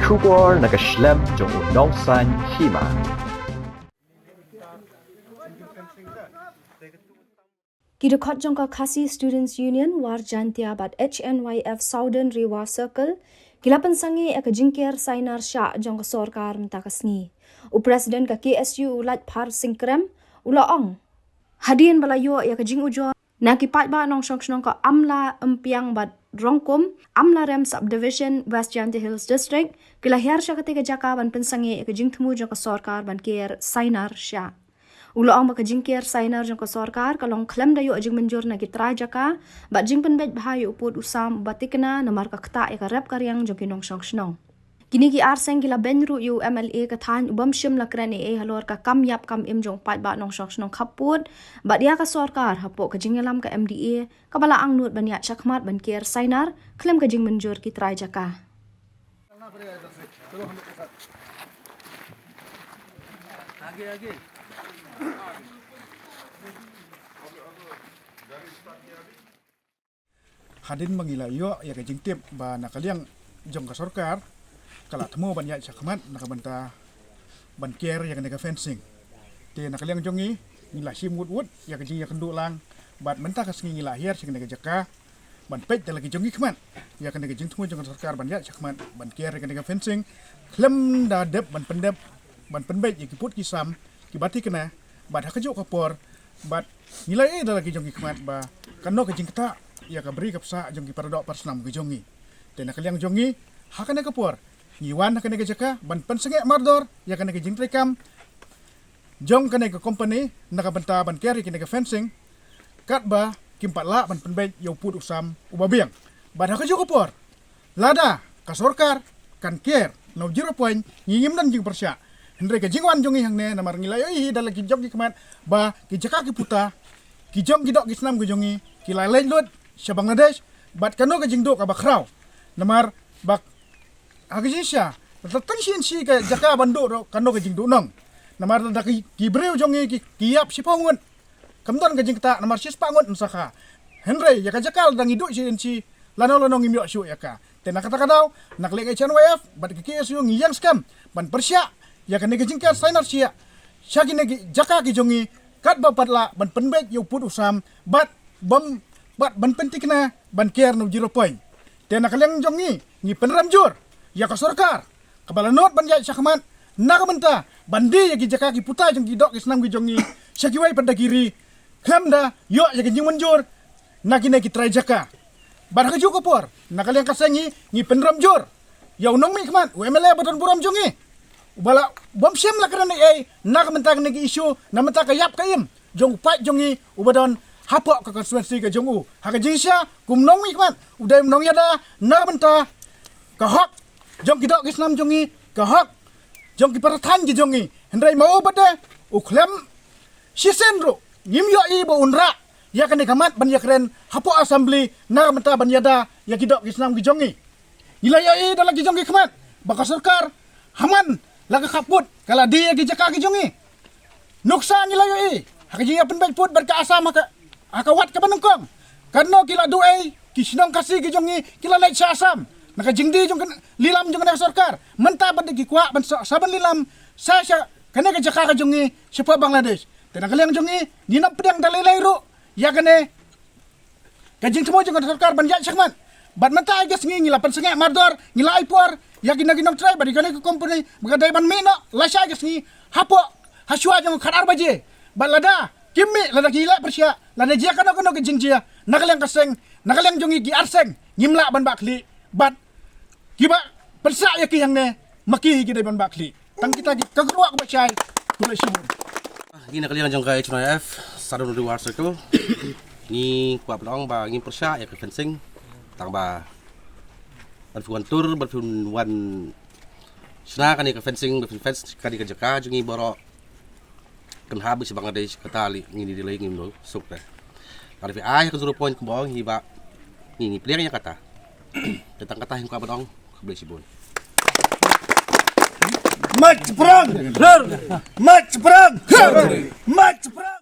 Shubor nakaslem jong unongsan hima. Kidukot jongka Khasi Students Union war jantia bat HNYF Southern Riwa Circle kilapan sangi eka jingkir sainar sya jongka sorkar mentakasngi. U Presiden ka KSU ulat par singkrem ulaong. Hadin balayo ya ka jing ujo nakipat ba nong nong ka amla empiang bat rongkum amla rem subdivision West Janti Hills District kilahir sya ketika jaka ban pensangi eka jing temu jongka sorkar ban kir sainar sya. Ulaong maka jingkir sainar jongka sorkar kalong klem dayo ajing menjur na gitra jaka bat jing penbet bahayo upod usam batikna na marka kta eka rep karyang jongki nong snong. Kini ki arseng gila benru yu MLA kathan ubam shim lakran halor ka kam yap kam im jong pat ba nong snong khaput bat dia ka sorkar hapo ka jingalam ka MDA kabala ang nut banya chakmat ban kir sainar klem ka jing menjur gitra jaka. आगे Hadin mengilayo ya ke jingtip ba nakaliang jong ka sorkar kala temu ban ya sakmat nakabanta ban kier ya ke fencing te nakaliang jongi ngila simut wut ya ke jing ya kendu lang bat menta ka sengi ngila hier sing ke jaka ban pet lagi jongi kman ya ke jing temu jong ka sorkar ban ya sakmat ban kier ya ke fencing klem da dep ban pendep ban penbet ya kiput kisam kibati kena bat hakajo kapor bat ngilai da lagi jongi kman ba kanno ke jing kata ya ka beri kapsa jongki paradok parsenam ke jongi tena kaliang jongi hakane kapor ngiwan hakane ke jaka ban pensenge mardor ya kane ke jingtrekam jong kane ke company nakabenta ban keri kane ke fencing kat ba kimpat la ban penbet yo put usam ubabiang ban hakajo kapor lada ka sorkar kan ker no 0 point ngingim dan jing persya hendre ke jingwan jongi hangne namar ngilai dalagi jongi kemat ba ki jaka ki puta ki jong ki dok ki senam ke jongi ki lain lut sa Bangladesh bat kano ka jingdo ka bakraw namar bak agisya tatang si ka jaka bando ro kano ka jingdo nong namar da ki breu jongi ki kiap si pangun kamdon ka jingta namar sis pangun saka henry ya ka jakal dang idu si lano ngimyo syu ya ka tena kata kadaw nakle ka HNYF bat ki KSU ngiyang scam ban persya ya ka jingka sainar sia syagi jaka ki jongi kat ba patla ban penbet yo put usam bat ban pentik na ban kier no 0 point tena kaliang jongi ni penramjur ya ka sorkar kabala not ban ya sakmat nakamenta bandi ya ki jaka ki puta jong ki dok ki senam ki jongi syakiwai pada kiri khamda yo ya ki jing manjur nakine ki trai jaka ban ka juko por nakaliang kasangi ni penramjur ya unong mi kman UMLA badan buram jongi ubala bom syam la karana nakamenta ki isu namenta ka yap kaim jong pat jongi ubadon hapok ke konstituensi ke jongu haka jisya kumnong mi kman uday mnong yada na benta ka hak jong kidok kisnam jongi ka hak jong ki paratan ki jongi hendrai mau bade uklem sisendro ngimyo i bo unra ya kan kamat ban yakren hapok assembly na benta ban yada ya kidok kisnam ki jongi nilai i dalam ki jongi kman baka sarkar haman laga kaput kala dia ki jaka ki jongi nuksa nilai i haka jiya penbaik put berka asam haka akawat ka banengkong kano kila duay kisinong kasi ki jongi kila lait sa asam naka jingdi jong lilam jong na sarkar menta bad ki kwa ban saban lilam sa kane ka jaka ka jongi siapa Bangladesh tena kaliang jongi dinam pedang dalai ro ya kane ka jing temo jong sarkar ban ya sakman bat menta agas ngi lapan senge mardor ngila ipor ya ginang try badi kane ka company magadai ban mino lasa agas ngi hapo haswa jong khadar baje balada kimi lada gila persya lada jia kano ke jingjia nakaliang kaseng nakaliang jongi gi arseng ngimla ban bakli bat kiba persa ya ki hangne maki gi ban bakli tang kita gi kagruak ba chai tulai sibur Gini nakaliang jong ka HNYF Southern Riwa Circle ni kuap long ba ngin persya ya ke fencing tang ba ban tur ban sna kan ke fencing fence kan ke jaka jongi boro kan habis Bangladesh katali ngini dilay ngim no sok na kalau fi ay ka 0 point ko bang hiba ngini player nya kata datang kata ko abang kabel sibon match perang match perang